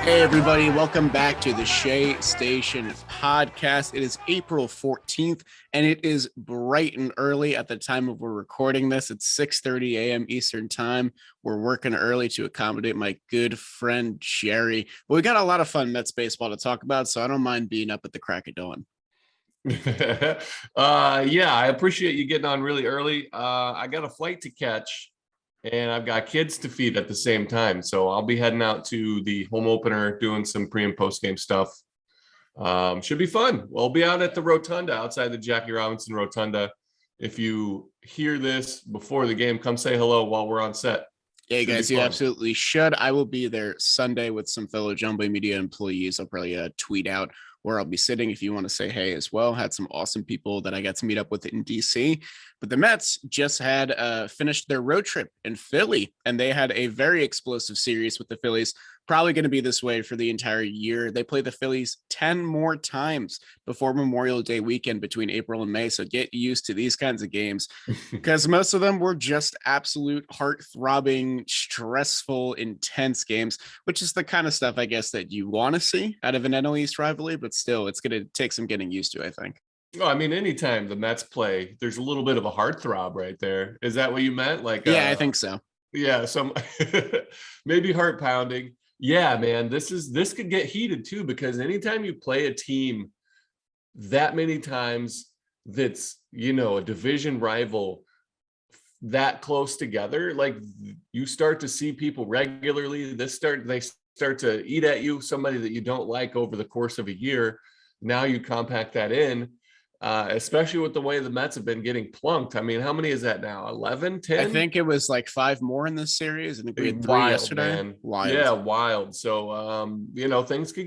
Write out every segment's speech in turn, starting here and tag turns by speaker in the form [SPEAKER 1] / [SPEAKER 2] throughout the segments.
[SPEAKER 1] Hey, everybody. Welcome back to the Shea Station podcast. It is April 14th, and it is bright and early at the time of we're recording this. It's 6:30 a.m. Eastern time. We're working early to accommodate my good friend, Jerry. Well, we got a lot of fun Mets baseball to talk about, so I don't mind being up at the crack of dawn.
[SPEAKER 2] Yeah, I appreciate you getting on really early. I got a flight to catch and I've got kids to feed at the same time. So I'll be heading out to the home opener, doing some pre and post game stuff. Should be fun. We'll be out at the Rotunda outside the Jackie Robinson Rotunda. If you hear this before the game, come say hello while we're on set.
[SPEAKER 1] Yeah, guys, you absolutely should. I will be there Sunday with some fellow Jomboy Media employees. I'll probably tweet out where I'll be sitting if you want to say hey as well. Had some awesome people that I got to meet up with in DC. But the Mets just had finished their road trip in Philly, and they had a very explosive series with the Phillies. Probably going to be this way for the entire year. They play the Phillies 10 more times before Memorial Day weekend between April and May. So get used to these kinds of games because most of them were just absolute heart-throbbing, stressful, intense games, which is the kind of stuff, I guess, that you want to see out of an NL East rivalry. But still, it's going to take some getting used to, I think.
[SPEAKER 2] Oh, I mean, anytime the Mets play, there's a little bit of a heartthrob right there. Is that what you meant?
[SPEAKER 1] Yeah, I think so.
[SPEAKER 2] Yeah, some maybe heart pounding. Yeah, man, this could get heated too, because anytime you play a team that many times that's, a division rival that close together, like you start to see people regularly. They start to eat at you, somebody that you don't like over the course of a year. Now you compact that in. Especially with the way the Mets have been getting plunked. I mean, how many is that now? 11, 10?
[SPEAKER 1] I think it was like 5 more in this series. I think we had 3 yesterday.
[SPEAKER 2] Man. Wild. Yeah, wild. So, things could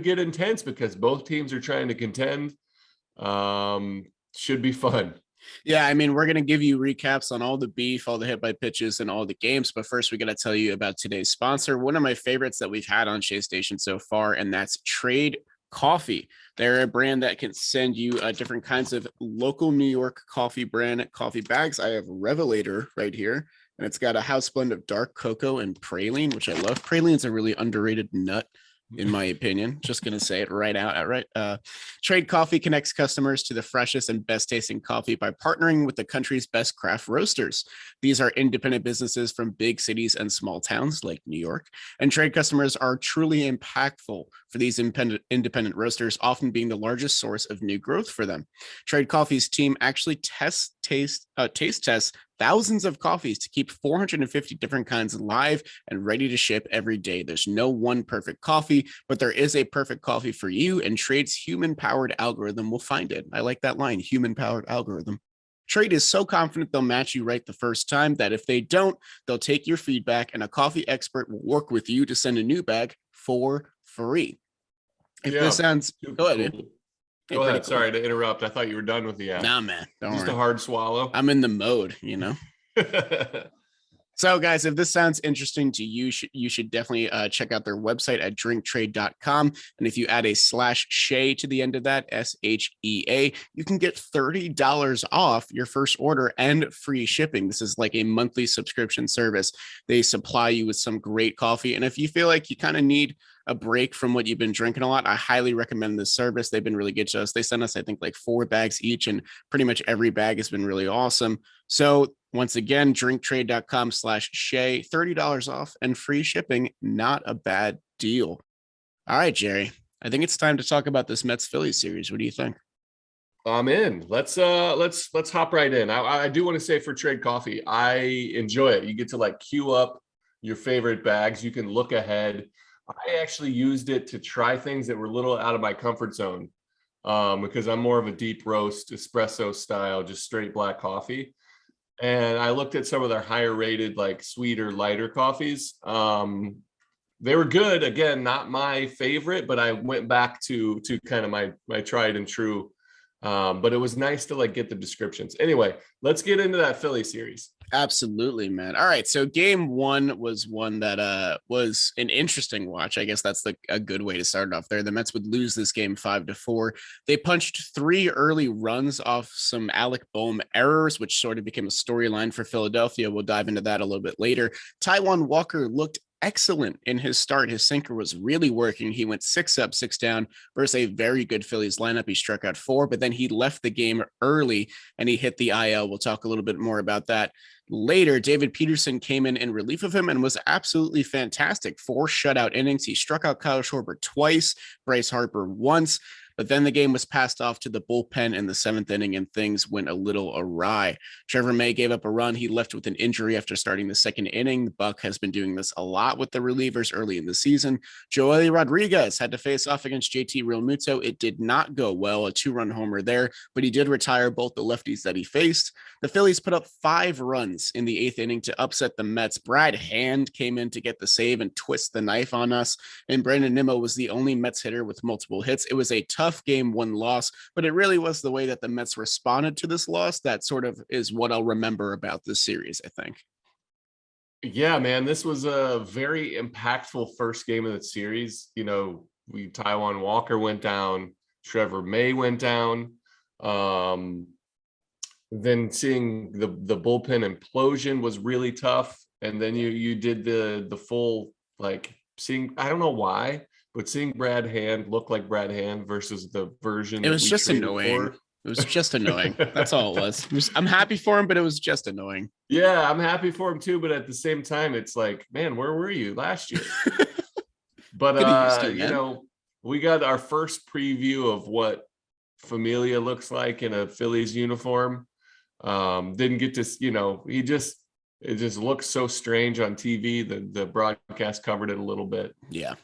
[SPEAKER 2] get intense because both teams are trying to contend. Should be fun.
[SPEAKER 1] Yeah, I mean, we're going to give you recaps on all the beef, all the hit by pitches, and all the games. But first, we got to tell you about today's sponsor, one of my favorites that we've had on Shea Station so far, and that's Trade Coffee. They're a brand that can send you different kinds of local New York coffee brand coffee bags. I have Revelator right here, and it's got a house blend of dark cocoa and praline, which I love. Praline is a really underrated nut, in my opinion. Just going to say it right out outright. Trade Coffee connects customers to the freshest and best tasting coffee by partnering with the country's best craft roasters. These are independent businesses from big cities and small towns like New York. And trade customers are truly impactful for these independent roasters, often being the largest source of new growth for them. Trade Coffee's team actually taste tests thousands of coffees to keep 450 different kinds live and ready to ship every day. There's no one perfect coffee, but there is a perfect coffee for you, and Trade's human-powered algorithm will find it. I like that line, human-powered algorithm. Trade is so confident they'll match you right the first time that if they don't, they'll take your feedback, and a coffee expert will work with you to send a new bag for free. If this sounds good.
[SPEAKER 2] Cool. Go ahead. Cool. Sorry to interrupt. I thought you were done with the app.
[SPEAKER 1] Nah, man.
[SPEAKER 2] Just a hard swallow.
[SPEAKER 1] I'm in the mode, So, guys, if this sounds interesting to you, you should definitely check out their website at drinktrade.com. And if you add a /Shea to the end of that, SHEA, you can get $30 off your first order and free shipping. This is like a monthly subscription service. They supply you with some great coffee. And if you feel like you kind of need a break from what you've been drinking a lot, I highly recommend this service. They've been really good to us. They sent us, I think, like 4 bags each, and pretty much every bag has been really awesome. So once again, drinktrade.com/Shea, $30 off and free shipping. Not a bad deal. All right, Jerry, I think it's time to talk about this Mets Phillies series. What do you think?
[SPEAKER 2] I'm in. Let's hop right in. I do want to say for Trade Coffee, I enjoy it. You get to queue up your favorite bags. You can look ahead. I actually used it to try things that were a little out of my comfort zone because I'm more of a deep roast espresso style, just straight black coffee. And I looked at some of their higher rated, sweeter, lighter coffees. They were good. Again, not my favorite, but I went back to kind of my tried and true. But it was nice to get the descriptions. Anyway, let's get into that Philly series.
[SPEAKER 1] Absolutely, man. All right. So game 1 was one that was an interesting watch. I guess that's a good way to start it off there. The Mets would lose this game 5-4. They punched 3 early runs off some Alec Boehm errors, which sort of became a storyline for Philadelphia. We'll dive into that a little bit later. Taijuan Walker looked excellent in his start. His sinker was really working. He went 6 up, 6 down versus a very good Phillies lineup. He struck out 4, but then he left the game early and he hit the IL. We'll talk a little bit more about that later. David Peterson came in relief of him and was absolutely fantastic. 4 shutout innings. He struck out Kyle Schwarber twice, Bryce Harper once. But then the game was passed off to the bullpen in the 7th inning and things went a little awry. Trevor May gave up a run. He left with an injury after starting the 2nd inning. Buck has been doing this a lot with the relievers early in the season. Joely Rodriguez had to face off against JT Realmuto. It did not go well, a 2-run homer there, but he did retire both the lefties that he faced. The Phillies put up 5 runs in the 8th inning to upset the Mets. Brad Hand came in to get the save and twist the knife on us, and Brandon Nimmo was the only Mets hitter with multiple hits. It was a tough game, 1 loss, but it really was the way that the Mets responded to this loss that sort of is what I'll remember about this series, I think.
[SPEAKER 2] Yeah, man, this was a very impactful first game of the series. You know, Taijuan Walker went down, Trevor May went down. Then seeing the bullpen implosion was really tough. And then you did the full, like, seeing, I don't know why, but seeing Brad Hand look like Brad Hand versus the version
[SPEAKER 1] it was just annoying.
[SPEAKER 2] for.
[SPEAKER 1] It was just annoying. That's all it was. I'm happy for him, but it was just annoying.
[SPEAKER 2] Yeah, I'm happy for him too, but at the same time, it's like, man, where were you last year? But you know, we got our first preview of what Familia looks like in a Phillies uniform. Didn't get to, you know, it just looks so strange on TV. The broadcast covered it a little bit.
[SPEAKER 1] Yeah.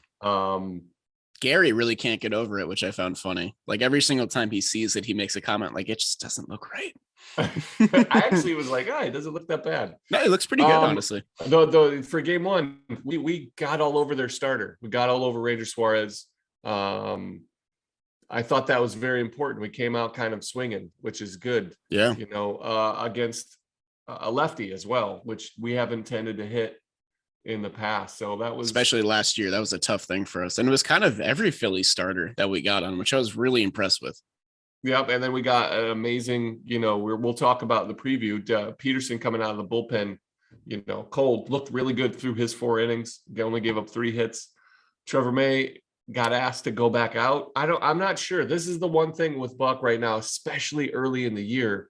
[SPEAKER 1] Gary really can't get over it, which I found funny. Like every single time he sees it, he makes a comment like, it just doesn't look right.
[SPEAKER 2] I actually was like, it doesn't look that bad.
[SPEAKER 1] No, it looks pretty good, honestly.
[SPEAKER 2] Though for game 1, we got all over their starter. We got all over Ranger Suarez. I thought that was very important. We came out kind of swinging, which is good.
[SPEAKER 1] Yeah.
[SPEAKER 2] You know, against a lefty as well, which we haven't tended to hit in the past. So that was,
[SPEAKER 1] especially last year, that was a tough thing for us. And it was kind of every Philly starter that we got on, which I was really impressed with.
[SPEAKER 2] Yep. And then we got an amazing, you know, we'll talk about the preview. Peterson coming out of the bullpen, you know, cold, looked really good through his 4 innings. He only gave up 3 hits. Trevor May got asked to go back out. I'm not sure. This is the one thing with Buck right now, especially early in the year.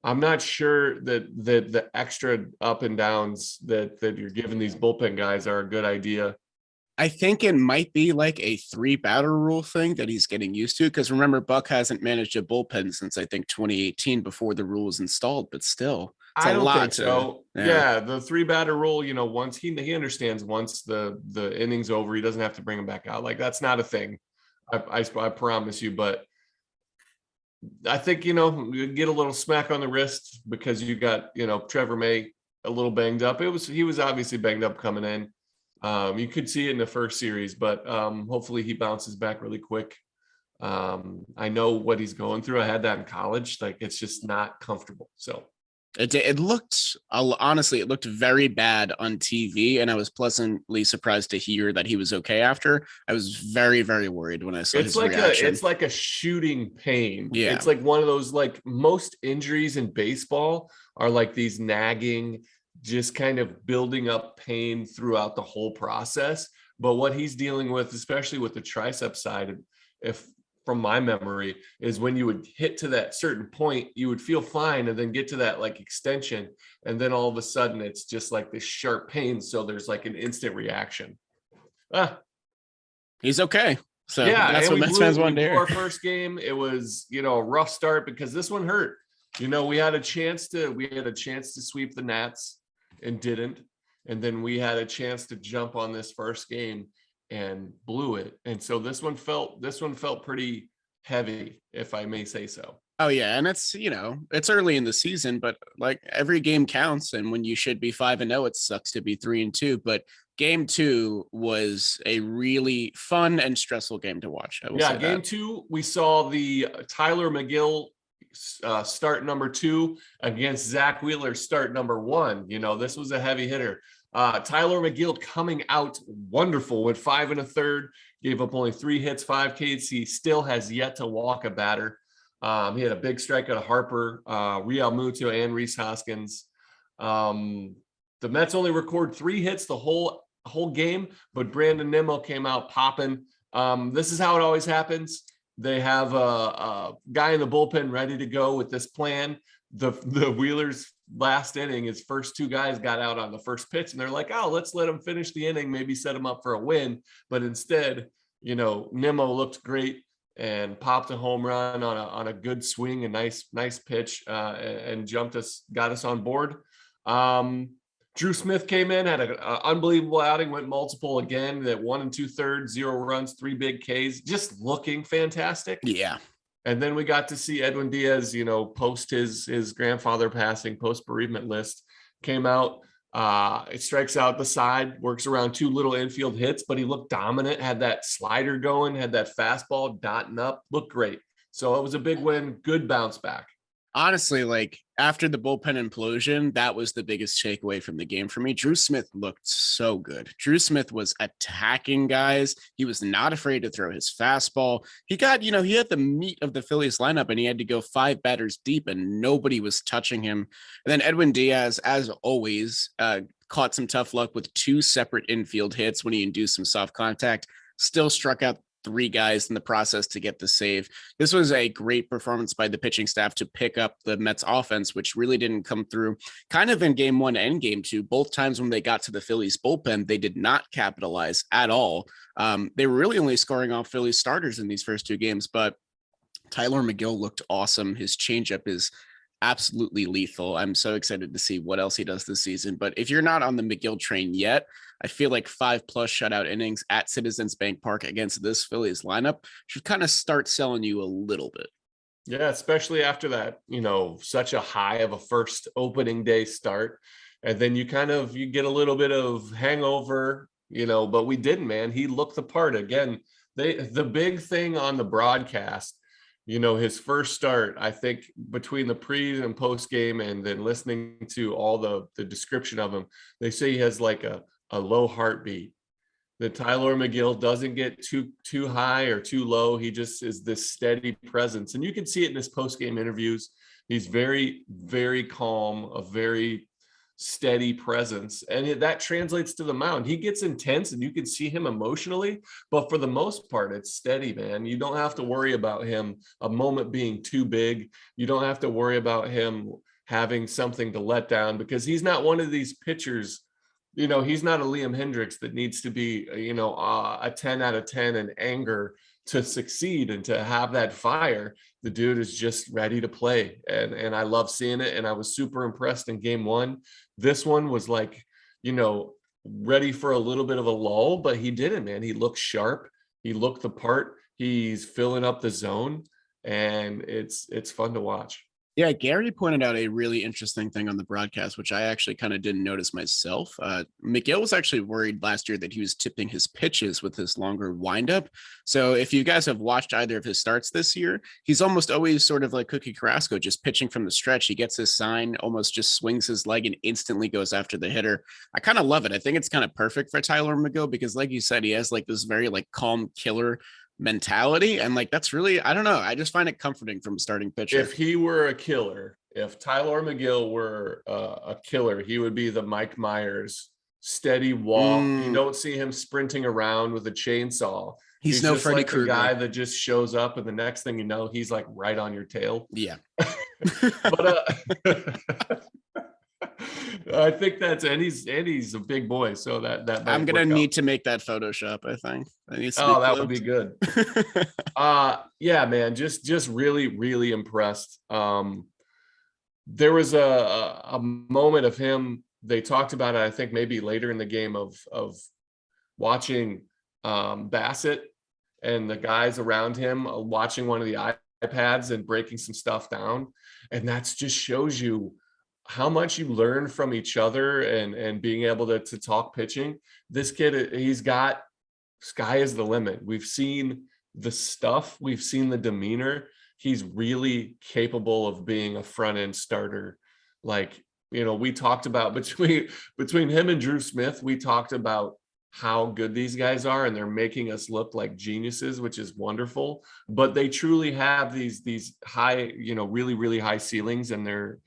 [SPEAKER 2] I'm not sure that the extra up and downs that you're giving these bullpen guys are a good idea.
[SPEAKER 1] I think it might be like a 3-batter rule thing that he's getting used to. Because remember, Buck hasn't managed a bullpen since I think 2018 before the rule was installed. But still, it's
[SPEAKER 2] I
[SPEAKER 1] a
[SPEAKER 2] don't
[SPEAKER 1] lot
[SPEAKER 2] think
[SPEAKER 1] to.
[SPEAKER 2] So. Yeah, the 3-batter rule. You know, once he understands once the inning's over, he doesn't have to bring him back out. Like that's not a thing. I promise you. But I think, you know, you get a little smack on the wrist because you got, you know, Trevor May a little banged up. He was obviously banged up coming in. You could see it in the first series, but hopefully he bounces back really quick. I know what he's going through. I had that in college. Like it's just not comfortable. So
[SPEAKER 1] it looked, honestly, it looked very bad on TV, and I was pleasantly surprised to hear that he was okay after. I was very, very worried when I saw his reaction.
[SPEAKER 2] It's like a shooting pain.
[SPEAKER 1] Yeah.
[SPEAKER 2] It's like one of those, like most injuries in baseball are like these nagging, just kind of building up pain throughout the whole process. But what he's dealing with, especially with the tricep side, if from my memory, is when you would hit to that certain point, you would feel fine and then get to that like extension. And then all of a sudden it's just like this sharp pain. So there's like an instant reaction.
[SPEAKER 1] He's okay. So
[SPEAKER 2] yeah,
[SPEAKER 1] that's what Mets fans wanted to hear.
[SPEAKER 2] Our first game, it was, you know, a rough start because this one hurt. You know, we had a chance to sweep the Nats and didn't. And then we had a chance to jump on this first game and blew it. And so this one felt pretty heavy, if I may say so.
[SPEAKER 1] Oh yeah, and it's, you know, it's early in the season, but like every game counts, and when you should be 5-0, it sucks to be 3-2. But game 2 was a really fun and stressful game to watch.
[SPEAKER 2] Game 2, we saw the Tyler McGill start number 2 against Zach Wheeler start number 1. You know, this was a heavy hitter. Tyler McGill coming out wonderful with 5 1/3, gave up only 3 hits, 5 Ks. He still has yet to walk a batter. He had a big strikeout of Harper, Real Muto, and Rhys Hoskins. The Mets only record 3 hits the whole whole game, but Brandon Nimmo came out popping. This is how it always happens. They have a guy in the bullpen ready to go with this plan. The Wheelers last inning, his first two guys got out on the first pitch, and they're like, oh, let's let him finish the inning, maybe set him up for a win. But instead, Nimmo looked great and popped a home run on a good swing, a nice pitch, and got us on board. Drew Smith came in, had an unbelievable outing, went multiple again, that 1 2/3, 0 runs, 3 big Ks, just looking fantastic.
[SPEAKER 1] Yeah.
[SPEAKER 2] And then we got to see Edwin Diaz, post his grandfather passing, post bereavement list, came out. It strikes out the side, works around 2 little infield hits, but he looked dominant, had that slider going, had that fastball dotting up, looked great. So it was a big win, good bounce back.
[SPEAKER 1] Honestly, like after the bullpen implosion, that was the biggest takeaway from the game for me. Drew Smith looked so good. Drew Smith was attacking guys. He was not afraid to throw his fastball. He got, he had the meat of the Phillies lineup and he had to go 5 batters deep and nobody was touching him. And then Edwin Diaz, as always, caught some tough luck with 2 separate infield hits when he induced some soft contact, still struck out 3 guys in the process to get the save. This was a great performance by the pitching staff to pick up the Mets offense, which really didn't come through kind of in game 1 and game 2. Both times when they got to the Phillies bullpen, they did not capitalize at all. They were really only scoring off Phillies starters in these first 2 games, but Tyler McGill looked awesome. His changeup is absolutely lethal. I'm so excited to see what else he does this season. But if you're not on the McGill train yet, I feel like 5+ shutout innings at Citizens Bank Park against this Phillies lineup should kind of start selling you a little bit.
[SPEAKER 2] Yeah, especially after that, such a high of a first opening day start. And then you get a little bit of hangover, but we didn't, man. He looked the part again. The big thing on the broadcast, his first start, I think between the pre and post game and then listening to all the description of him, they say he has like a low heartbeat. That Tyler McGill doesn't get too high or too low. He just is this steady presence. And you can see it in his post-game interviews. He's very, very calm, a very steady presence. And that translates to the mound. He gets intense and you can see him emotionally, but for the most part, it's steady, man. You don't have to worry about him a moment being too big. You don't have to worry about him having something to let down because he's not one of these pitchers. He's not a Liam Hendricks that needs to be, a 10 out of 10 in anger to succeed and to have that fire. The dude is just ready to play. And I love seeing it. And I was super impressed in game 1. This one was like, ready for a little bit of a lull, but he didn't, man. He looked sharp. He looked the part. He's filling up the zone and it's fun to watch.
[SPEAKER 1] Yeah, Gary pointed out a really interesting thing on the broadcast, which I actually kind of didn't notice myself. McGill was actually worried last year that he was tipping his pitches with this longer windup. So if you guys have watched either of his starts this year, he's almost always sort of like Cookie Carrasco, just pitching from the stretch. He gets his sign, almost just swings his leg and instantly goes after the hitter. I kind of love it. I think it's kind of perfect for Tyler McGill because like you said, he has like this very like calm killer mentality. And like, that's really, I don't know. I just find it comforting from a starting pitcher.
[SPEAKER 2] If he were a killer, if Tyler McGill were a killer, he would be the Mike Myers steady walk. You don't see him sprinting around with a chainsaw.
[SPEAKER 1] He's no
[SPEAKER 2] just
[SPEAKER 1] Freddy
[SPEAKER 2] like
[SPEAKER 1] Krueger
[SPEAKER 2] guy that just shows up and the next thing you know, he's like right on your tail.
[SPEAKER 1] Yeah.
[SPEAKER 2] But I think that's Andy's a big boy, so that
[SPEAKER 1] I'm gonna need to make that Photoshop. I think that needs to be
[SPEAKER 2] that would be good. Yeah, man, just really, really impressed. There was a moment of him. They talked about it, I think maybe later in the game of watching Bassett and the guys around him watching one of the iPads and breaking some stuff down, and that's just shows you how much you learn from each other and being able to talk pitching. This kid, he's got sky is the limit. We've seen the stuff, we've seen the demeanor. He's really capable of being a front end starter. Like, we talked about between him and Drew Smith, we talked about how good these guys are and they're making us look like geniuses, which is wonderful, but they truly have these high, really, really high ceilings and they're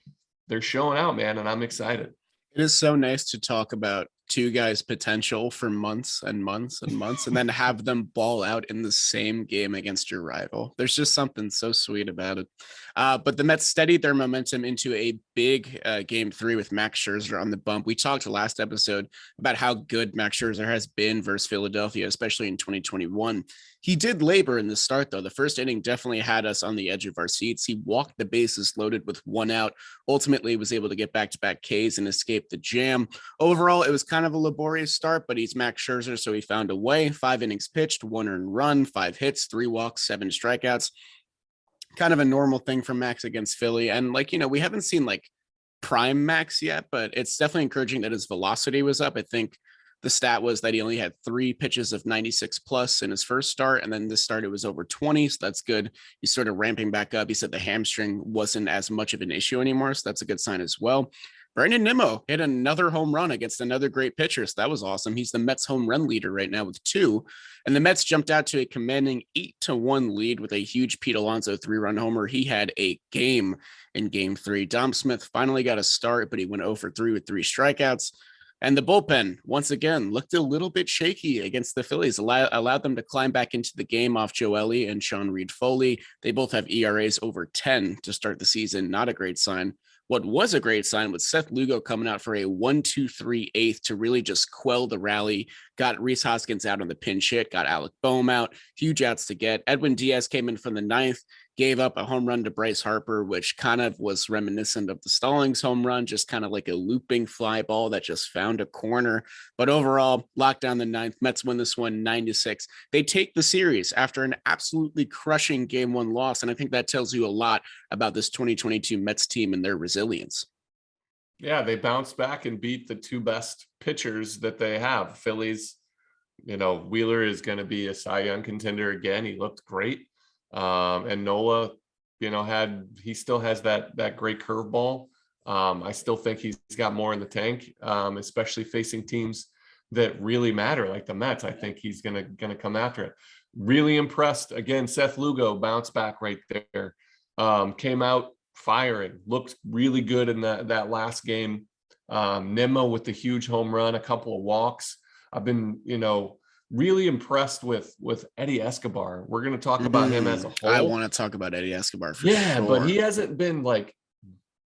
[SPEAKER 2] showing out, man, and I'm excited.
[SPEAKER 1] It is so nice to talk about two guys potential for months and months and months, and then have them ball out in the same game against your rival. There's just something so sweet about it. But the Mets steadied their momentum into a big game three with Max Scherzer on the bump. We talked last episode about how good Max Scherzer has been versus Philadelphia, especially in 2021. He did labor in the start, though. The first inning definitely had us on the edge of our seats. He walked the bases loaded with one out, ultimately was able to get back-to-back Ks and escape the jam. Overall, it was kind of a laborious start, but he's Max Scherzer, so he found a way. 5 innings pitched, 1 earned run, 5 hits, 3 walks, 7 strikeouts. Kind of a normal thing from Max against Philly. And we haven't seen like prime Max yet, but it's definitely encouraging that his velocity was up. I think the stat was that he only had 3 pitches of 96 plus in his first start, and then this start it was over 20, so that's good. He's sort of ramping back up. He said the hamstring wasn't as much of an issue anymore, so that's a good sign as well. Brandon Nimmo hit another home run against another great pitcher, so that was awesome. He's the Mets home run leader right now with 2, and the Mets jumped out to a commanding 8-1 lead with a huge Pete Alonso 3-run homer. He had a game in game 3. Dom Smith finally got a start, but he went 0 for 3 with 3 strikeouts. And the bullpen, once again, looked a little bit shaky against the Phillies, allowed them to climb back into the game off Joe Ellie and Sean Reed-Foley. They both have ERAs over 10 to start the season. Not a great sign. What was a great sign was Seth Lugo coming out for a 1-2-3 eighth to really just quell the rally, got Rhys Hoskins out on the pinch hit, got Alec Boehm out, huge outs to get. Edwin Diaz came in from the 9th, gave up a home run to Bryce Harper, which kind of was reminiscent of the Stallings home run, just kind of like a looping fly ball that just found a corner. But overall, locked down the 9th. Mets win this one 9-6. They take the series after an absolutely crushing game 1 loss. And I think that tells you a lot about this 2022 Mets team and their resilience.
[SPEAKER 2] Yeah, they bounced back and beat the 2 best pitchers that they have. Phillies, Wheeler is going to be a Cy Young contender again. He looked great. And Nola, he still has that great curveball. I still think he's got more in the tank, especially facing teams that really matter, like the Mets. I think he's gonna come after it. Really impressed. Again, Seth Lugo bounced back right there. Came out firing, looked really good in that last game. Nimmo with the huge home run, a couple of walks. I've been, really impressed with Eddie Escobar. We're going to talk about him as a whole.
[SPEAKER 1] I want to talk about Eddie Escobar for sure.
[SPEAKER 2] But he hasn't been like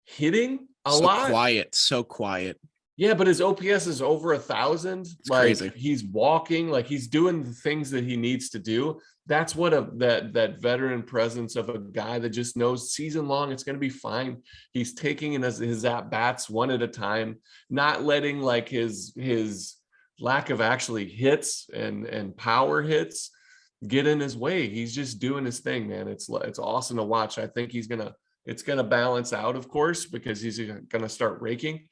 [SPEAKER 2] hitting a lot.
[SPEAKER 1] So quiet.
[SPEAKER 2] Yeah, but his OPS is over 1,000. Like
[SPEAKER 1] crazy.
[SPEAKER 2] He's walking, like he's doing the things that he needs to do. That's what that veteran presence of a guy that just knows season long it's going to be fine. He's taking in his at bats one at a time, not letting like his lack of actually hits and power hits get in his way. He's just doing his thing, man. It's awesome to watch. I think it's gonna balance out, of course, because he's gonna start raking.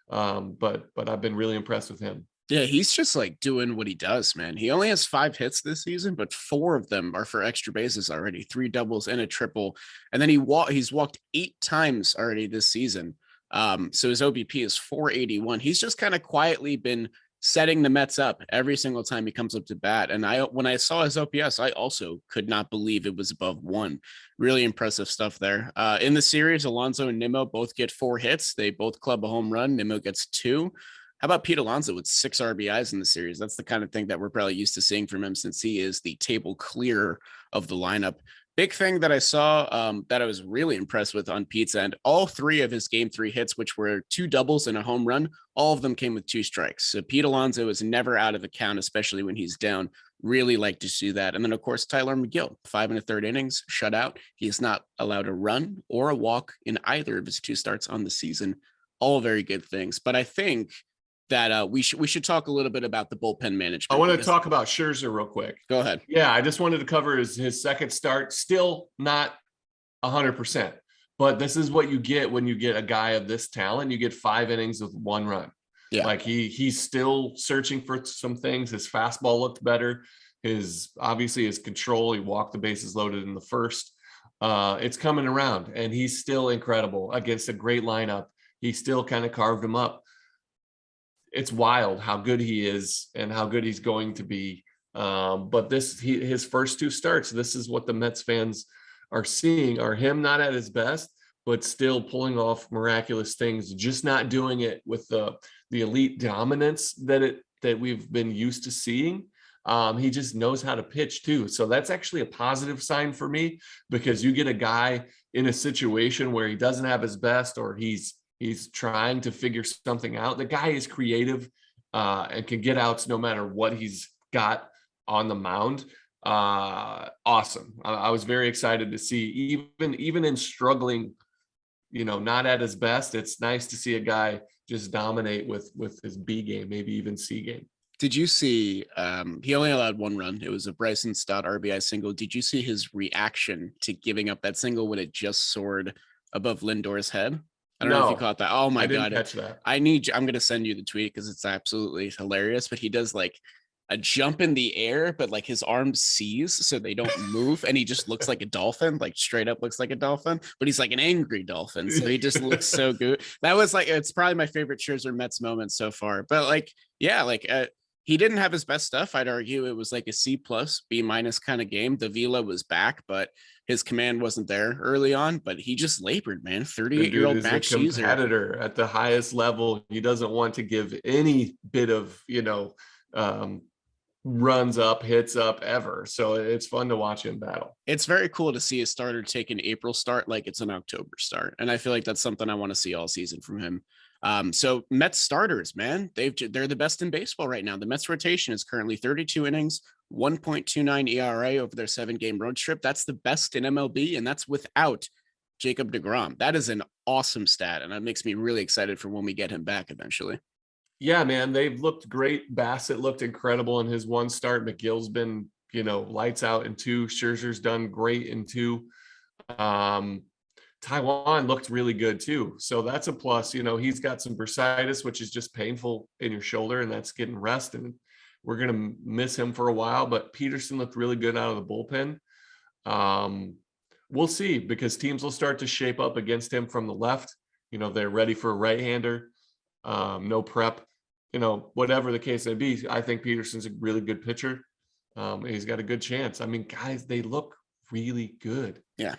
[SPEAKER 2] But I've been really impressed with him.
[SPEAKER 1] Yeah, he's just like doing what he does, man. He only has 5 hits this season, but 4 of them are for extra bases already, 3 doubles and a triple. And then he's walked 8 times already this season. So his OBP is 481. He's just kind of quietly been setting the Mets up every single time he comes up to bat. And when I saw his OPS, I also could not believe it was above 1. Really impressive stuff there. In the series, Alonso and Nimmo both get 4 hits. They both club a home run. Nimmo gets 2. How about Pete Alonso with 6 RBIs in the series? That's the kind of thing that we're probably used to seeing from him since he is the table clearer of the lineup. Big thing that I saw that I was really impressed with on Pete's end, all 3 of his game 3 hits, which were 2 doubles and a home run, all of them came with 2 strikes. So Pete Alonso is never out of the count, especially when he's down. Really like to see that. And then, of course, Tyler McGill, 5 1/3 innings, shutout. He is not allowed a run or a walk in either of his 2 starts on the season. All very good things. But I think that we should talk a little bit about the bullpen management.
[SPEAKER 2] I want to talk about Scherzer real quick.
[SPEAKER 1] Go ahead.
[SPEAKER 2] Yeah, I just wanted to cover his second start. Still not 100%, but this is what you get when you get a guy of this talent. You get 5 innings with 1 run. Yeah, like he's still searching for some things. His fastball looked better. His control. He walked the bases loaded in the first. It's coming around, and he's still incredible against a great lineup. He still kind of carved him up. It's wild how good he is and how good he's going to be. But his first 2 starts, this is what the Mets fans are seeing, are him not at his best, but still pulling off miraculous things, just not doing it with the the elite dominance that we've been used to seeing. He just knows how to pitch too. So that's actually a positive sign for me, because you get a guy in a situation where he doesn't have his best, or he's trying to figure something out. The guy is creative and can get outs no matter what he's got on the mound. Awesome. I was very excited to see, even in struggling, not at his best, it's nice to see a guy just dominate with his B game, maybe even C game.
[SPEAKER 1] Did you see he only allowed one run? It was a Bryson Stott RBI single. Did you see his reaction to giving up that single when it just soared above Lindor's head? I don't know if you caught that. Oh my God.
[SPEAKER 2] I didn't catch that.
[SPEAKER 1] I'm going to send you the tweet because it's absolutely hilarious, but he does like a jump in the air, but like his arms seize so they don't move. And he just looks like a dolphin, like straight up looks like a dolphin, but he's like an angry dolphin. So he just looks so good. That was like, it's probably my favorite Scherzer Mets moment so far. But like, yeah, like he didn't have his best stuff. I'd argue it was like a C plus, B minus kind of game. The Vila was back, but his command wasn't there early on, but he just labored, man. 38-year-old Max Scherzer.
[SPEAKER 2] Competitor at the highest level. He doesn't want to give any bit of, runs up, hits up ever. So it's fun to watch him battle.
[SPEAKER 1] It's very cool to see a starter take an April start like it's an October start. And I feel like that's something I want to see all season from him. So Mets starters, man, they're the best in baseball right now. The Mets rotation is currently 32 innings, 1.29 ERA over their 7-game road trip. That's the best in MLB, and that's without Jacob deGrom. That is an awesome stat, and that makes me really excited for when we get him back eventually.
[SPEAKER 2] Yeah, man, they've looked great. Bassett looked incredible in his one start. McGill's been, lights out in 2. Scherzer's done great in 2. Taiwan looked really good too. So that's a plus. He's got some bursitis, which is just painful in your shoulder, and that's getting rest. And we're going to miss him for a while, but Peterson looked really good out of the bullpen. We'll see, because teams will start to shape up against him from the left. They're ready for a right-hander, no prep, whatever the case may be. I think Peterson's a really good pitcher. He's got a good chance. I mean, guys, they look really good.
[SPEAKER 1] Yeah.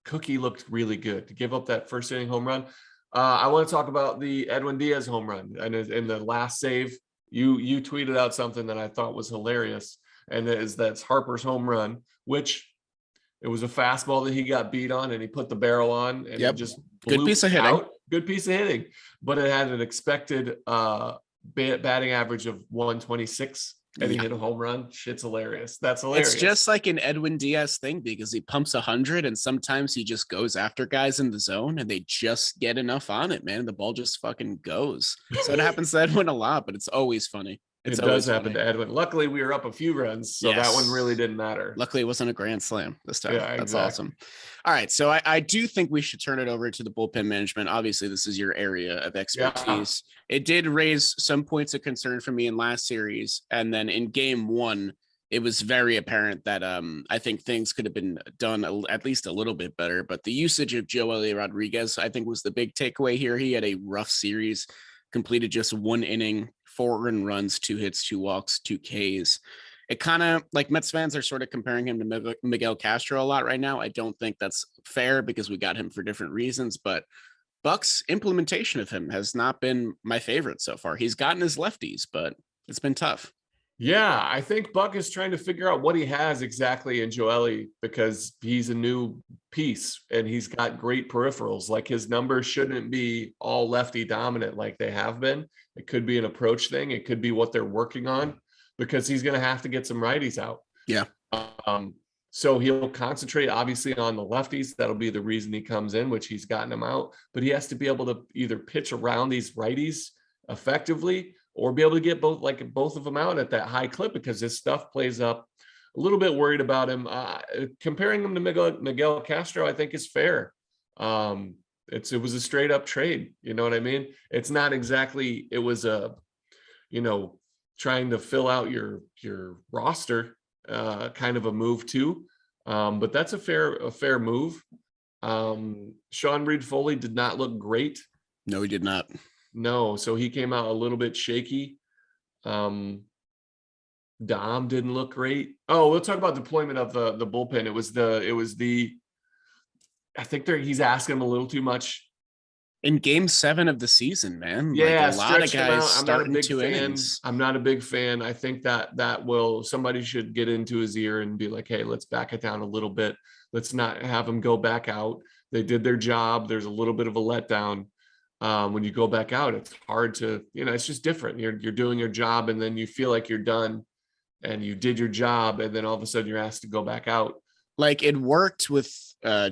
[SPEAKER 2] Cookie looked really good to give up that first inning home run. I want to talk about the Edwin Diaz home run, and in the last save, you tweeted out something that I thought was hilarious, and that's Harper's home run, which it was a fastball that he got beat on, and he put the barrel on, and it just blew
[SPEAKER 1] good piece of hitting.
[SPEAKER 2] out. Good piece of hitting, but it had an expected batting average of 126. And he hit a home run. Shit's hilarious. That's hilarious.
[SPEAKER 1] It's just like an Edwin Diaz thing, because he pumps 100 and sometimes he just goes after guys in the zone and they just get enough on it, man. The ball just fucking goes. So it happens to Edwin a lot, but it's always funny.
[SPEAKER 2] It does happen to Edwin. Luckily, we were up a few runs, so that one really didn't matter.
[SPEAKER 1] Luckily, it wasn't a grand slam this time.
[SPEAKER 2] Yeah,
[SPEAKER 1] that's awesome. All right, so I do think we should turn it over to the bullpen management. Obviously, this is your area of expertise. Yeah. It did raise some points of concern for me in last series, and then in game 1, it was very apparent that I think things could have been done at least a little bit better. But the usage of Joely Rodriguez, I think, was the big takeaway here. He had a rough series, completed just 1 inning, 4 earned runs, 2 hits, 2 walks, 2 Ks. It kind of like Mets fans are sort of comparing him to Miguel Castro a lot right now. I don't think that's fair because we got him for different reasons, but Buck's implementation of him has not been my favorite so far. He's gotten his lefties, but it's been tough.
[SPEAKER 2] Yeah, I think Buck is trying to figure out what he has exactly in Joely, because he's a new piece and he's got great peripherals. Like, his numbers shouldn't be all lefty dominant like they have been. It could be an approach thing. It could be what they're working on, because he's going to have to get some righties out.
[SPEAKER 1] Yeah.
[SPEAKER 2] So he'll concentrate obviously on the lefties. That'll be the reason he comes in, which he's gotten them out, but he has to be able to either pitch around these righties effectively or be able to get both of them out at that high clip, because his stuff plays up. A little bit worried about him. Comparing him to Miguel Castro, I think, is fair. It was a straight up trade. You know what I mean? It's not exactly, it was trying to fill out your roster kind of a move too. But that's a fair move. Sean Reed-Foley did not look great.
[SPEAKER 1] No, he did not.
[SPEAKER 2] No, so he came out a little bit shaky. Dom didn't look great. Oh, we'll talk about deployment of the bullpen. I think he's asking him a little too much
[SPEAKER 1] in game 7 of the season, man. Like a
[SPEAKER 2] Yeah,
[SPEAKER 1] lot of
[SPEAKER 2] stretched him
[SPEAKER 1] guys
[SPEAKER 2] out. I'm not a
[SPEAKER 1] starting
[SPEAKER 2] big
[SPEAKER 1] 2
[SPEAKER 2] fan.
[SPEAKER 1] innings.
[SPEAKER 2] I'm not a big fan. I think that will somebody should get into his ear and be like, hey, let's back it down a little bit. Let's not have him go back out. They did their job. There's a little bit of a letdown. When you go back out, it's hard to, it's just different. You're doing your job and then you feel like you're done and you did your job, and then all of a sudden you're asked to go back out.
[SPEAKER 1] Like it worked with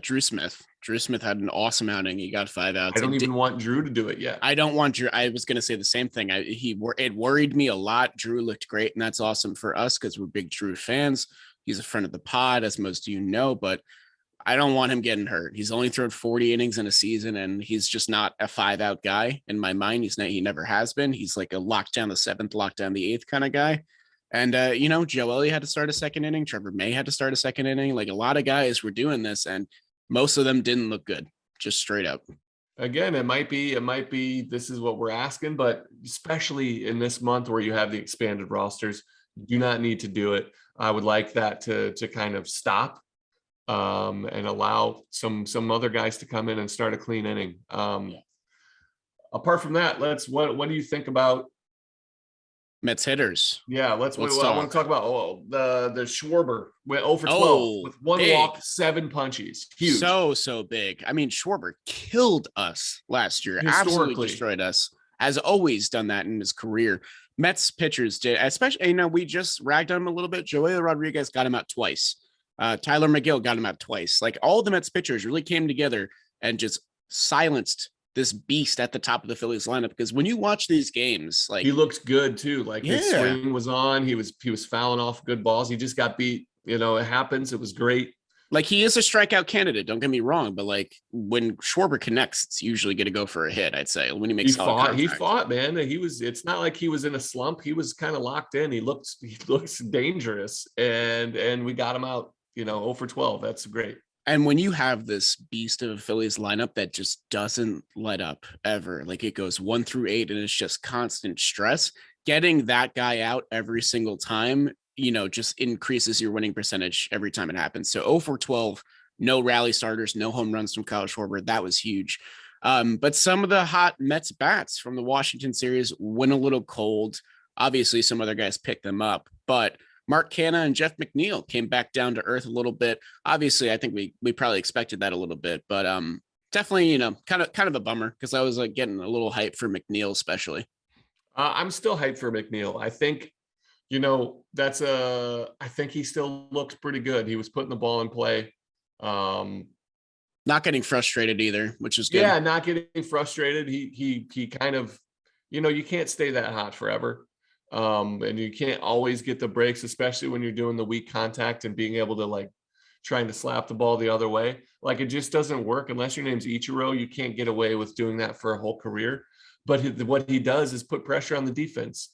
[SPEAKER 1] Drew Smith. Drew Smith had an awesome outing. He got 5
[SPEAKER 2] I
[SPEAKER 1] outs.
[SPEAKER 2] don't even want Drew to do it yet.
[SPEAKER 1] I don't want Drew. I was going to say the same thing. It worried me a lot. Drew looked great, and that's awesome for us because we're big Drew fans. He's a friend of the pod, as most of you know, but I don't want him getting hurt. He's only thrown 40 innings in a season, and he's just not a 5-out guy in my mind. He never has been. He's like a lockdown the 7th, lockdown the 8th kind of guy. And Joe Elliott had to start a second inning. Trevor May had to start a second inning. Like a lot of guys were doing this, and most of them didn't look good, just straight up.
[SPEAKER 2] Again, it might be this is what we're asking, but especially in this month where you have the expanded rosters, you do not need to do it. I would like that to kind of stop and allow some other guys to come in and start a clean inning. Apart from that, what do you think about
[SPEAKER 1] Mets hitters?
[SPEAKER 2] Yeah,
[SPEAKER 1] Let's
[SPEAKER 2] I want to
[SPEAKER 1] talk.
[SPEAKER 2] talk about the Schwarber went 0 for 12
[SPEAKER 1] Oh,
[SPEAKER 2] with 1
[SPEAKER 1] big.
[SPEAKER 2] walk, 7 punchies. Huge.
[SPEAKER 1] So big. I mean, Schwarber killed us last year, absolutely
[SPEAKER 2] Historically.
[SPEAKER 1] destroyed us. Has always done that in his career. Mets pitchers did, especially, we just ragged on him a little bit. Joel Rodriguez got him out twice. Tyler McGill got him out twice. Like all the Mets pitchers really came together and just silenced this beast at the top of the Phillies lineup. Because when you watch these games, like
[SPEAKER 2] he looked good too. Like his
[SPEAKER 1] yeah,
[SPEAKER 2] swing was on. He was fouling off good balls. He just got beat. It happens. It was great.
[SPEAKER 1] like he is a strikeout candidate. Don't get me wrong, but like when Schwarber connects, it's usually going to go for a hit. I'd say when he makes solid contact.
[SPEAKER 2] He fought, man. It's not like he was in a slump. He was kind of locked in. He looks dangerous, and we got him out. 0 for 12. That's great.
[SPEAKER 1] And when you have this beast of a Phillies lineup that just doesn't let up ever, like it goes 1 through 8 and it's just constant stress, getting that guy out every single time, just increases your winning percentage every time it happens. So 0 for 12, no rally starters, no home runs from Kyle Schwarber. That was huge. But some of the hot Mets bats from the Washington series went a little cold. Obviously, some other guys picked them up, but Mark Canha and Jeff McNeil came back down to earth a little bit. Obviously, I think we probably expected that a little bit, but definitely, kind of a bummer because I was like getting a little hype for McNeil, especially.
[SPEAKER 2] I'm still hyped for McNeil. I think, I think he still looks pretty good. He was putting the ball in play.
[SPEAKER 1] Not getting frustrated either, which is good.
[SPEAKER 2] Yeah, not getting frustrated. He kind of, you can't stay that hot forever. And you can't always get the breaks, especially when you're doing the weak contact and being able to like trying to slap the ball the other way. Like it just doesn't work unless your name's Ichiro. You can't get away with doing that for a whole career. But what he does is put pressure on the defense.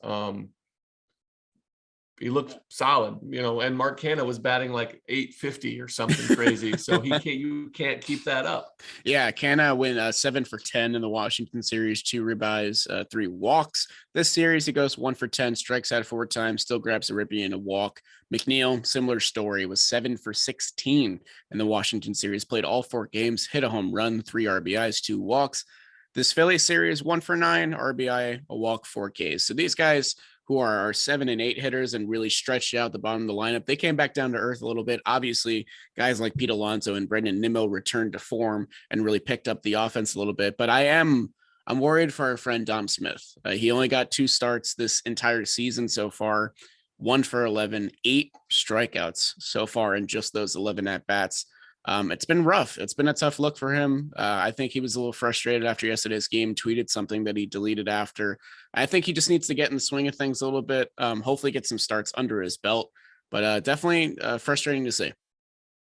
[SPEAKER 2] He looked solid, and Mark Canha was batting like 850 or something crazy. So you can't keep that up.
[SPEAKER 1] Yeah, Canha went 7 for 10 in the Washington series, 2 ribeyes, 3 walks. This series, he goes 1 for 10, strikes out 4 times, still grabs a ribeye and a walk. McNeil, similar story, was 7 for 16 in the Washington series, played all 4 games, hit a home run, 3 RBIs, 2 walks. This Philly series, 1 for 9, RBI, a walk, 4 Ks. So these guys who are our 7 and 8 hitters and really stretched out the bottom of the lineup, they came back down to earth a little bit. Obviously, guys like Pete Alonso and Brendan Nimmo returned to form and really picked up the offense a little bit. But I'm worried for our friend Dom Smith. He only got 2 starts this entire season so far, 1 for 11, 8 strikeouts so far in just those 11 at bats. It's been rough. It's been a tough look for him. I think he was a little frustrated after yesterday's game, tweeted something that he deleted after. I think he just needs to get in the swing of things a little bit, hopefully get some starts under his belt, but definitely frustrating to see.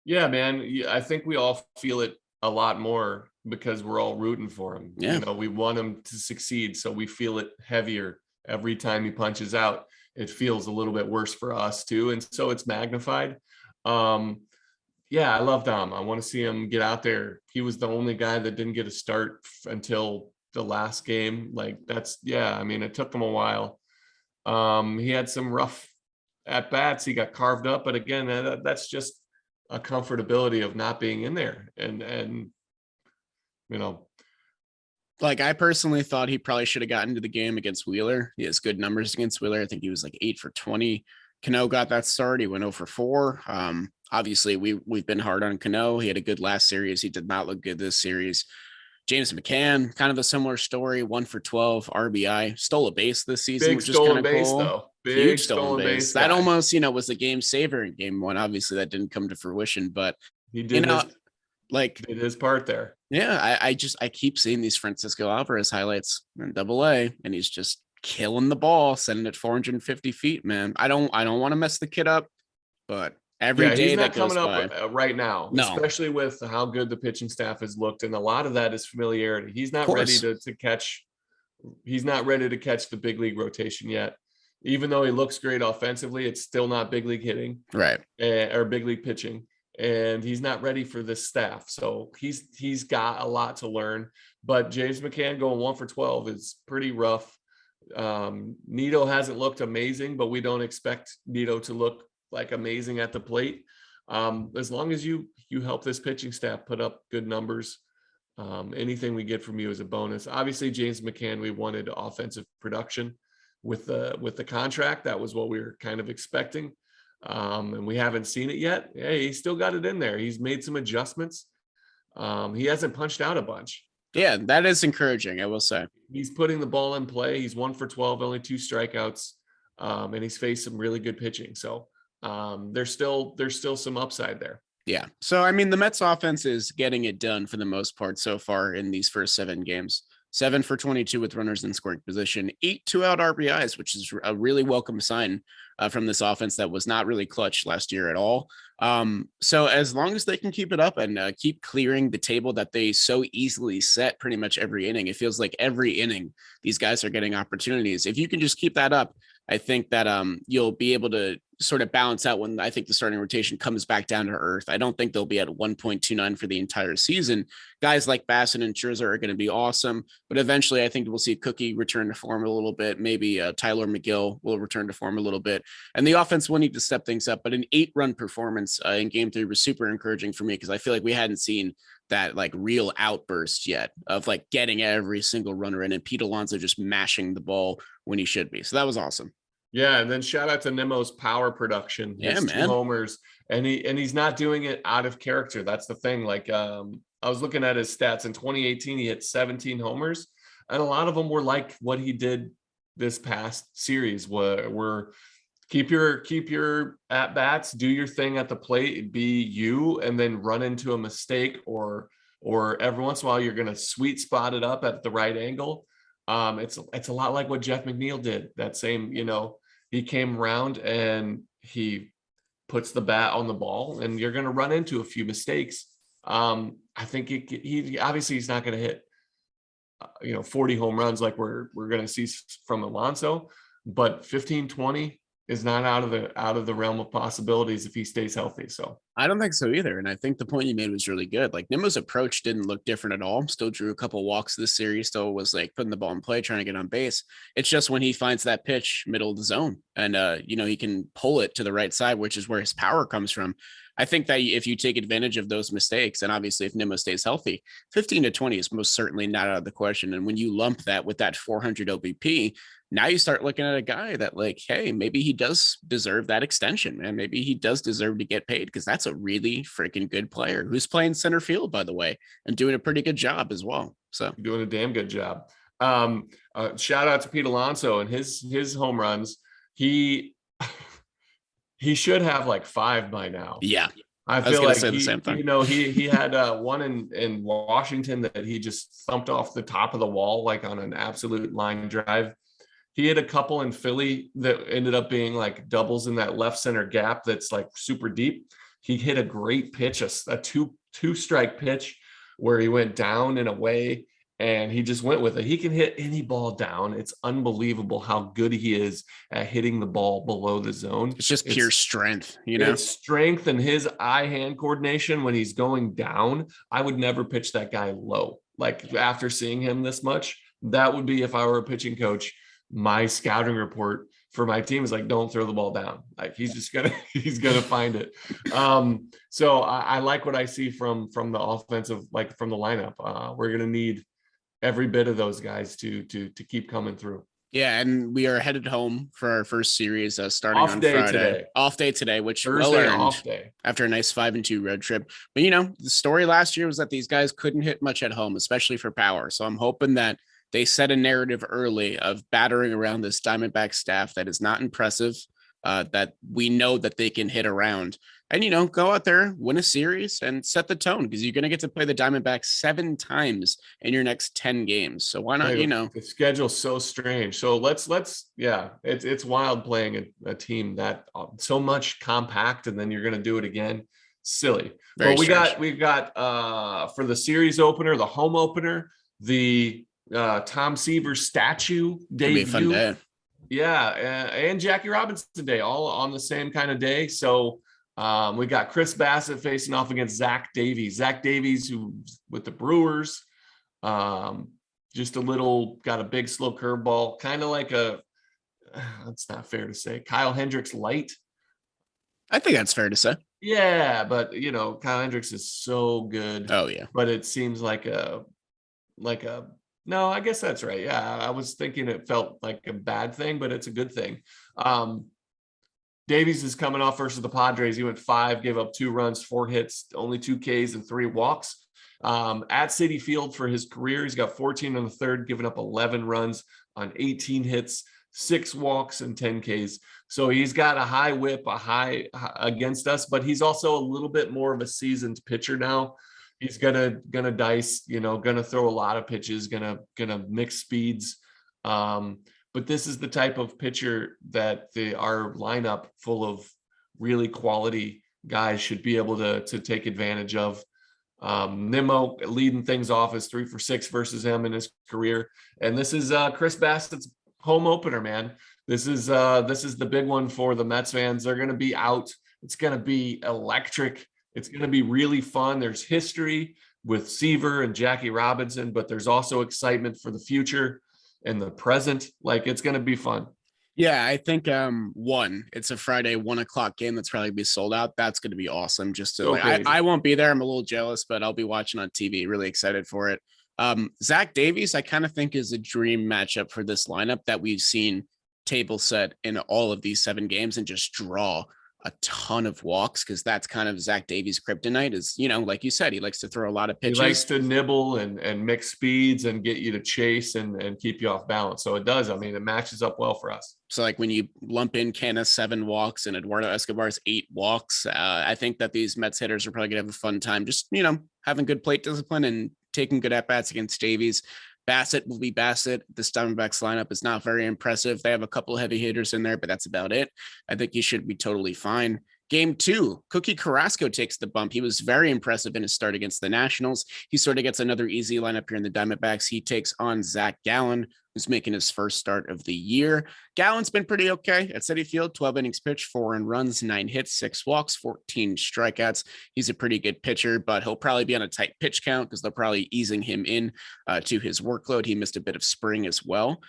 [SPEAKER 2] Yeah, man. I think we all feel it a lot more because we're all rooting for him.
[SPEAKER 1] Yeah.
[SPEAKER 2] We want him to succeed. So we feel it heavier every time he punches out. It feels a little bit worse for us too. And so it's magnified. Yeah, I love Dom. I want to see him get out there. He was the only guy that didn't get a start until the last game. Like it took him a while. He had some rough at bats. He got carved up, but again, that's just a comfortability of not being in there. And
[SPEAKER 1] Like, I personally thought he probably should have gotten to the game against Wheeler. He has good numbers against Wheeler. I think he was like 8 for 20. Cano got that start. He went 0 for 4. Obviously, we've been hard on Cano. He had a good last series. He did not look good this series. James McCann, kind of a similar story, 1 for 12 RBI, stole a base this season,
[SPEAKER 2] Big
[SPEAKER 1] which is kind
[SPEAKER 2] stolen
[SPEAKER 1] of
[SPEAKER 2] base,
[SPEAKER 1] cool.
[SPEAKER 2] though.
[SPEAKER 1] Huge
[SPEAKER 2] Big
[SPEAKER 1] stolen
[SPEAKER 2] stolen
[SPEAKER 1] base.
[SPEAKER 2] base
[SPEAKER 1] That
[SPEAKER 2] guy.
[SPEAKER 1] almost, was the game saver in game one. Obviously, that didn't come to fruition, but
[SPEAKER 2] He
[SPEAKER 1] you
[SPEAKER 2] did
[SPEAKER 1] know,
[SPEAKER 2] his
[SPEAKER 1] like,
[SPEAKER 2] did his part there.
[SPEAKER 1] yeah, I keep seeing these Francisco Alvarez highlights in AA, and he's just killing the ball, sending it 450 feet, man. I don't want to mess the kid up, but every
[SPEAKER 2] Yeah, he's
[SPEAKER 1] day that
[SPEAKER 2] not
[SPEAKER 1] goes
[SPEAKER 2] coming up
[SPEAKER 1] by,
[SPEAKER 2] right now,
[SPEAKER 1] no,
[SPEAKER 2] especially with how good the pitching staff has looked, and a lot of that is familiarity. He's
[SPEAKER 1] of
[SPEAKER 2] not ready
[SPEAKER 1] course,
[SPEAKER 2] to catch. He's not ready to catch the big league rotation yet. Even though he looks great offensively, it's still not big league hitting
[SPEAKER 1] right.
[SPEAKER 2] or big league pitching, and he's not ready for this staff. So he's got a lot to learn. But James McCann going 1 for 12 is pretty rough. Nito hasn't looked amazing, but we don't expect Nito to look like amazing at the plate. As long as you help this pitching staff put up good numbers, anything we get from you is a bonus. Obviously, James McCann, we wanted offensive production with the contract. That was what we were kind of expecting, and we haven't seen it yet. Hey, he still got it in there. He's made some adjustments. He hasn't punched out a bunch.
[SPEAKER 1] Yeah, that is encouraging, I will say.
[SPEAKER 2] He's putting the ball in play. He's 1 for 12, only 2 strikeouts, and he's faced some really good pitching. So there's still some upside there.
[SPEAKER 1] Yeah. So, I mean, the Mets offense is getting it done for the most part so far in these first 7 games. 7 for 22 with runners in scoring position, 8 2-out RBIs, which is a really welcome sign from this offense that was not really clutch last year at all. So as long as they can keep it up and keep clearing the table that they so easily set pretty much every inning, it feels like every inning these guys are getting opportunities. If you can just keep that up, I think that you'll be able to sort of balance out when I think the starting rotation comes back down to earth. I don't think they'll be at 1.29 for the entire season. Guys like Bassett and Scherzer are going to be awesome, but eventually I think we'll see Cookie return to form a little bit. Maybe Tyler McGill will return to form a little bit, and the offense will need to step things up. But an 8-run performance in Game 3 was super encouraging for me because I feel like we hadn't seen that like real outburst yet of like getting every single runner in and Pete Alonso just mashing the ball when he should be. So that was awesome.
[SPEAKER 2] Yeah, and then shout out to Nemo's power production.
[SPEAKER 1] Yeah,
[SPEAKER 2] His 2
[SPEAKER 1] man.
[SPEAKER 2] homers, and he's not doing it out of character. That's the thing. Like I was looking at his stats in 2018, he hit 17 homers, and a lot of them were like what he did this past series. Were keep your at bats, do your thing at the plate, be you, and then run into a mistake or every once in a while you're going to sweet spot it up at the right angle. It's a lot like what Jeff McNeil did. That same, he came around and he puts the bat on the ball, and you're going to run into a few mistakes. I think he obviously he's not going to hit 40 home runs like we're going to see from Alonso, but 15, 20 is not out of the realm of possibilities if he stays healthy. So
[SPEAKER 1] I don't think so either. And I think the point you made was really good. Like Nimmo's approach didn't look different at all. Still drew a couple walks this series, still was like putting the ball in play, trying to get on base. It's just when he finds that pitch middle of the zone and, he can pull it to the right side, which is where his power comes from. I think that if you take advantage of those mistakes, and obviously if Nimmo stays healthy, 15 to 20 is most certainly not out of the question. And when you lump that with that 400 OBP, now you start looking at a guy that like, hey, maybe he does deserve that extension, man. Maybe he does deserve to get paid because that's a really freaking good player who's playing center field, by the way, and doing a pretty good job as well. So
[SPEAKER 2] doing a damn good job. Shout out to Pete Alonso and his home runs. He should have like 5 by now.
[SPEAKER 1] Yeah.
[SPEAKER 2] I feel like
[SPEAKER 1] say the same thing.
[SPEAKER 2] he had one in Washington that he just thumped off the top of the wall, like on an absolute line drive. He had a couple in Philly that ended up being like doubles in that left center gap that's like super deep. He hit a great pitch, a two strike pitch where he went down and away, and he just went with it. He can hit any ball down. It's unbelievable how good he is at hitting the ball below the zone.
[SPEAKER 1] It's just pure strength,
[SPEAKER 2] It's strength and his eye-hand coordination when he's going down. I would never pitch that guy low. Like after seeing him this much, that would be if I were a pitching coach. My scouting report for my team is like, don't throw the ball down. Like he's gonna find it. So I like what I see from the offensive, like from the lineup. We're gonna need every bit of those guys to keep coming through.
[SPEAKER 1] Yeah, and we are headed home for our first series starting
[SPEAKER 2] Off
[SPEAKER 1] on
[SPEAKER 2] day
[SPEAKER 1] Friday.
[SPEAKER 2] today.
[SPEAKER 1] Off day today, which well
[SPEAKER 2] Thursday
[SPEAKER 1] earned
[SPEAKER 2] off day.
[SPEAKER 1] after a nice 5-2 road trip. But the story last year was that these guys couldn't hit much at home, especially for power. So I'm hoping that they set a narrative early of battering around this Diamondback staff that is not impressive, that we know that they can hit around. And, go out there, win a series, and set the tone because you're going to get to play the Diamondbacks 7 times in your next 10 games. So why not,
[SPEAKER 2] The schedule's so strange. So yeah, it's wild playing a team that so much compact, and then you're going to do it again. Silly.
[SPEAKER 1] Very
[SPEAKER 2] But
[SPEAKER 1] strange.
[SPEAKER 2] we got for the series opener, the home opener, the Tom Seaver statue
[SPEAKER 1] Could be a fun
[SPEAKER 2] debut.
[SPEAKER 1] day.
[SPEAKER 2] Yeah, and Jackie Robinson Day, all on the same kind of day. So we got Chris Bassett facing off against Zach Davies. Zach Davies, who with the Brewers, just got a big slow curveball, kind of like that's not fair to say, Kyle Hendricks light.
[SPEAKER 1] I think that's fair to say.
[SPEAKER 2] Yeah, but Kyle Hendricks is so good.
[SPEAKER 1] Oh yeah.
[SPEAKER 2] But it seems like no, I guess that's right. Yeah, I was thinking it felt like a bad thing, but it's a good thing. Davies is coming off versus the Padres. He went 5, gave up 2 runs, 4 hits, only 2 Ks and 3 walks. At Citi Field for his career, he's got 14 in the third, giving up 11 runs on 18 hits, 6 walks, and 10 Ks. So he's got a high whip, a high against us, but he's also a little bit more of a seasoned pitcher now. He's gonna dice, gonna throw a lot of pitches, gonna mix speeds. But this is the type of pitcher that our lineup full of really quality guys should be able to take advantage of. Nimmo leading things off is 3 for 6 versus him in his career. And this is Chris Bassett's home opener, man. This is the big one for the Mets fans. They're going to be out. It's going to be electric. It's going to be really fun. There's history with Seaver and Jackie Robinson, but there's also excitement for the future and the present. Like, it's going to be fun.
[SPEAKER 1] Yeah, I think it's a Friday 1:00 game that's probably gonna be sold out. That's gonna be awesome. Just to
[SPEAKER 2] So
[SPEAKER 1] I won't be there. I'm a little jealous, but I'll be watching on TV. Really excited for it. Zach Davies, I kind of think is a dream matchup for this lineup that we've seen table set in all of these 7 games and just draw a ton of walks because that's kind of Zach Davies' kryptonite is, like you said, he likes to throw a lot of pitches.
[SPEAKER 2] He likes to nibble and mix speeds and get you to chase and keep you off balance. So it does. I mean, it matches up well for us.
[SPEAKER 1] So like when you lump in Canna's 7 walks and Eduardo Escobar's 8 walks, I think that these Mets hitters are probably gonna have a fun time just, having good plate discipline and taking good at-bats against Davies. Bassett will be Bassett. This Diamondbacks lineup is not very impressive. They have a couple of heavy hitters in there, but that's about it. I think he should be totally fine. Game 2, Cookie Carrasco takes the bump. He was very impressive in his start against the Nationals. He sort of gets another easy lineup here in the Diamondbacks. He takes on Zach Gallen, who's making his first start of the year. Gallen's been pretty okay at Citi Field, 12 innings pitched, 4 earned runs, 9 hits, 6 walks, 14 strikeouts. He's a pretty good pitcher, but he'll probably be on a tight pitch count because they're probably easing him in to his workload. He missed a bit of spring as well.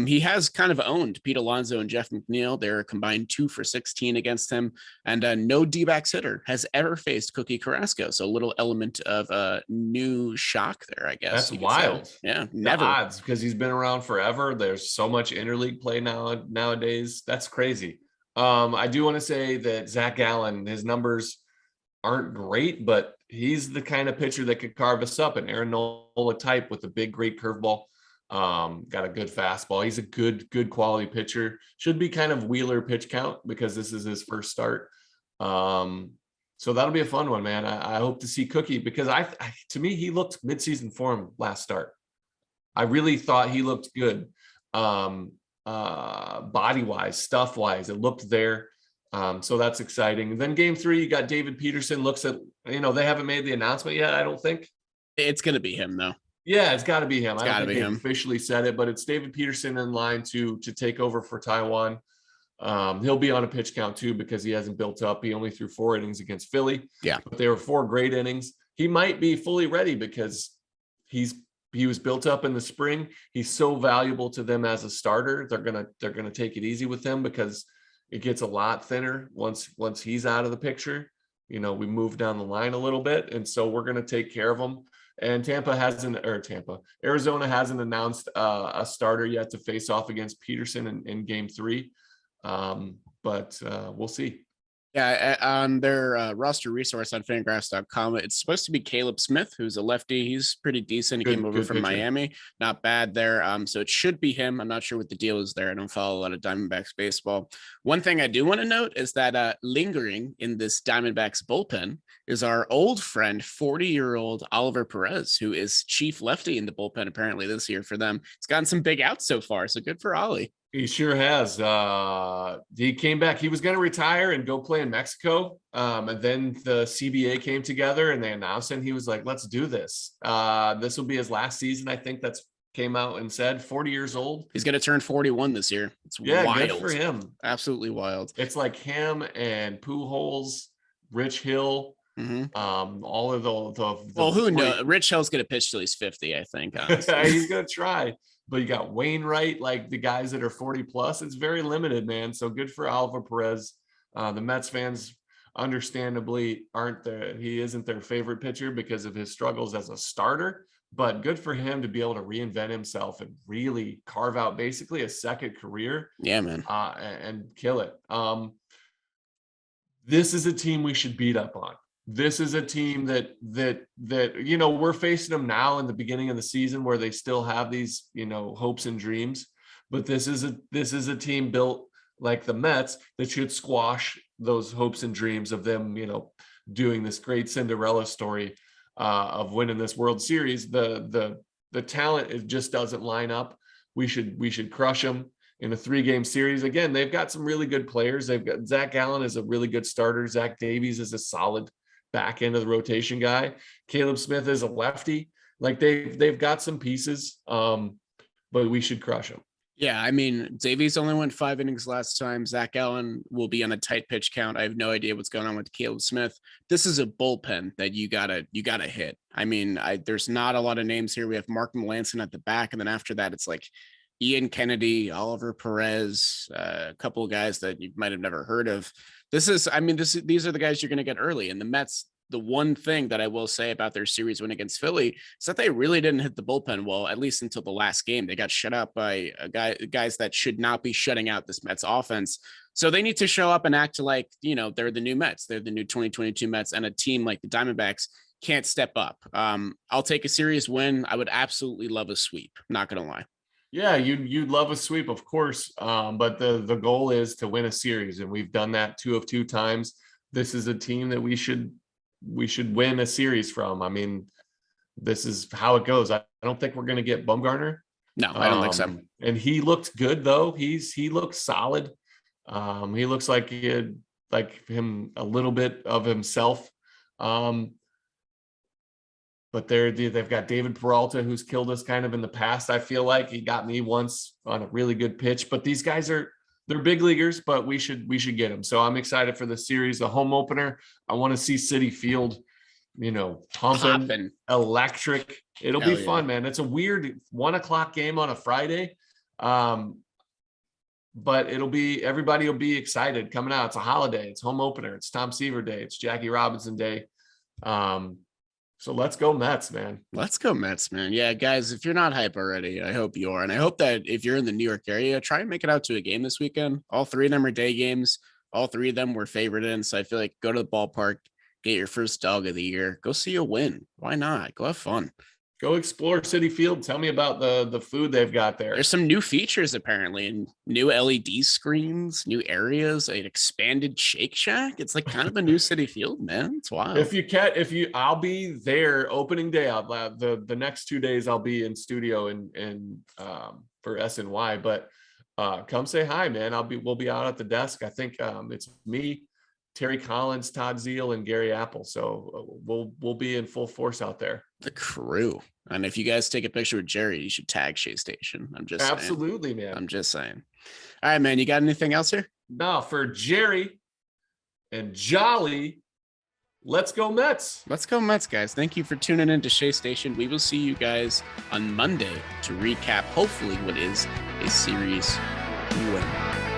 [SPEAKER 1] He has kind of owned Pete Alonso and Jeff McNeil. They're combined 2 for 16 against him. And no D-backs hitter has ever faced Cookie Carrasco. So a little element of a new shock there, I guess.
[SPEAKER 2] That's wild.
[SPEAKER 1] Yeah, never.
[SPEAKER 2] The odds, because he's been around forever. There's so much interleague play nowadays. That's crazy. I do want to say that Zach Gallen, his numbers aren't great, but he's the kind of pitcher that could carve us up, an Aaron Nola type with a big, great curveball. Got a good fastball. He's a good quality pitcher. Should be kind of Wheeler pitch count because this is his first start. So that'll be a fun one, man. I hope to see Cookie because to me, he looked midseason form last start. I really thought he looked good. Body wise, stuff wise, it looked there. So that's exciting. And then game 3, you got David Peterson looks at, they haven't made the announcement yet. I don't think
[SPEAKER 1] it's going to be him though.
[SPEAKER 2] Yeah, it's got to be him.
[SPEAKER 1] It's
[SPEAKER 2] I don't think
[SPEAKER 1] they've
[SPEAKER 2] officially said it, but it's David Peterson in line to take over for Taiwan. He'll be on a pitch count too because he hasn't built up. He only threw 4 innings against Philly.
[SPEAKER 1] Yeah,
[SPEAKER 2] but they were 4 great innings. He might be fully ready because he was built up in the spring. He's so valuable to them as a starter. They're gonna take it easy with him because it gets a lot thinner once he's out of the picture. We move down the line a little bit, and so we're gonna take care of him. And Arizona hasn't announced a starter yet to face off against Peterson in game 3. But we'll see.
[SPEAKER 1] Yeah, on their roster resource on Fangraphs.com, it's supposed to be Caleb Smith, who's a lefty. He's pretty decent. He came over from
[SPEAKER 2] pitcher.
[SPEAKER 1] Miami. Not bad there. So it should be him. I'm not sure what the deal is there. I don't follow a lot of Diamondbacks baseball. One thing I do want to note is that lingering in this Diamondbacks bullpen is our old friend, 40-year-old Oliver Perez, who is chief lefty in the bullpen apparently this year for them. He's gotten some big outs so far, so good for Ollie.
[SPEAKER 2] He sure has. He came back. He was going to retire and go play in Mexico. And then the CBA came together and they announced it. And he was like, let's do this. This will be his last season. I think that's came out and said 40 years old.
[SPEAKER 1] He's going to turn 41 this year. It's wild.
[SPEAKER 2] Good for him.
[SPEAKER 1] Absolutely wild.
[SPEAKER 2] It's like him and Pujols, Rich Hill. All of the
[SPEAKER 1] well, who knows? Rich Hill's going to pitch till he's 50, I think.
[SPEAKER 2] He's going to try. But you got Wainwright, like the guys that are 40 plus. It's very limited, man. So good for Oliver Perez. The Mets fans, understandably, he isn't their favorite pitcher because of his struggles as a starter. But good for him to be able to reinvent himself and really carve out basically a second career.
[SPEAKER 1] Yeah, man.
[SPEAKER 2] And kill it. This is a team we should beat up on. This is a team that we're facing them now in the beginning of the season where they still have these hopes and dreams, but this is a team built like the Mets that should squash those hopes and dreams of them doing this great Cinderella story of winning this World Series. The talent, it just doesn't line up. We should crush them in a 3-game series. Again, they've got some really good players. They've got Zach Allen is a really good starter. Zach Davies is a solid back end of the rotation guy. Caleb Smith is a lefty. Like they've got some pieces, but we should crush them.
[SPEAKER 1] Yeah, I mean, Davies only went 5 innings last time. Zach Allen will be on a tight pitch count. I have no idea what's going on with Caleb Smith. This is a bullpen that you gotta hit. I mean, there's not a lot of names here. We have Mark Melanson at the back, and then after that, it's like Ian Kennedy, Oliver Perez, a couple of guys that you might have never heard of. These are the guys you're going to get early. And the Mets, the one thing that I will say about their series win against Philly is that they really didn't hit the bullpen well, at least until the last game. They got shut out by guys that should not be shutting out this Mets offense. So they need to show up and act like, they're the new Mets. They're the new 2022 Mets, and a team like the Diamondbacks can't step up. I'll take a series win. I would absolutely love a sweep. Not going to lie.
[SPEAKER 2] Yeah, you'd love a sweep, of course. But the goal is to win a series, and we've done that 2 of 2 times. This is a team that we should win a series from. I mean, this is how it goes. I don't think we're going to get Bumgarner.
[SPEAKER 1] No, I don't think so.
[SPEAKER 2] And he looked good though. He looks solid. He looks like him a little bit of himself. But they've got David Peralta, who's killed us kind of in the past. I feel like he got me once on a really good pitch. But these guys they're big leaguers, but we should get them. So I'm excited for the series, the home opener. I want to see Citi Field, pumping, electric. It'll be fun, man. It's a weird 1:00 game on a Friday, but everybody will be excited coming out. It's a holiday. It's home opener. It's Tom Seaver Day. It's Jackie Robinson Day. So let's go Mets, man.
[SPEAKER 1] Let's go Mets, man. Yeah, guys, if you're not hype already, I hope you are. And I hope that if you're in the New York area, try and make it out to a game this weekend. All 3 of them are day games. All 3 of them were favored in. So I feel like go to the ballpark, get your first dog of the year. Go see a win. Why not? Go have fun.
[SPEAKER 2] Go explore Citi Field. Tell me about the food they've got there.
[SPEAKER 1] There's some new features apparently, and new LED screens, new areas, an expanded Shake Shack. It's like kind of a new Citi Field, man. It's wild.
[SPEAKER 2] I'll be there opening day. The next 2 days I'll be in studio and for SNY. But come say hi, man. We'll be out at the desk. I think it's me, Terry Collins, Todd Zeal, and Gary Apple. So we'll be in full force out there.
[SPEAKER 1] The crew. And if you guys take a picture with Jerry, you should tag Shea Station. I'm just
[SPEAKER 2] absolutely
[SPEAKER 1] saying.
[SPEAKER 2] Man.
[SPEAKER 1] I'm just saying. All right, man. You got anything else here?
[SPEAKER 2] No, for Jerry and Jolly, let's go Mets.
[SPEAKER 1] Let's go Mets, guys. Thank you for tuning in to Shea Station. We will see you guys on Monday to recap, hopefully, what is a series win.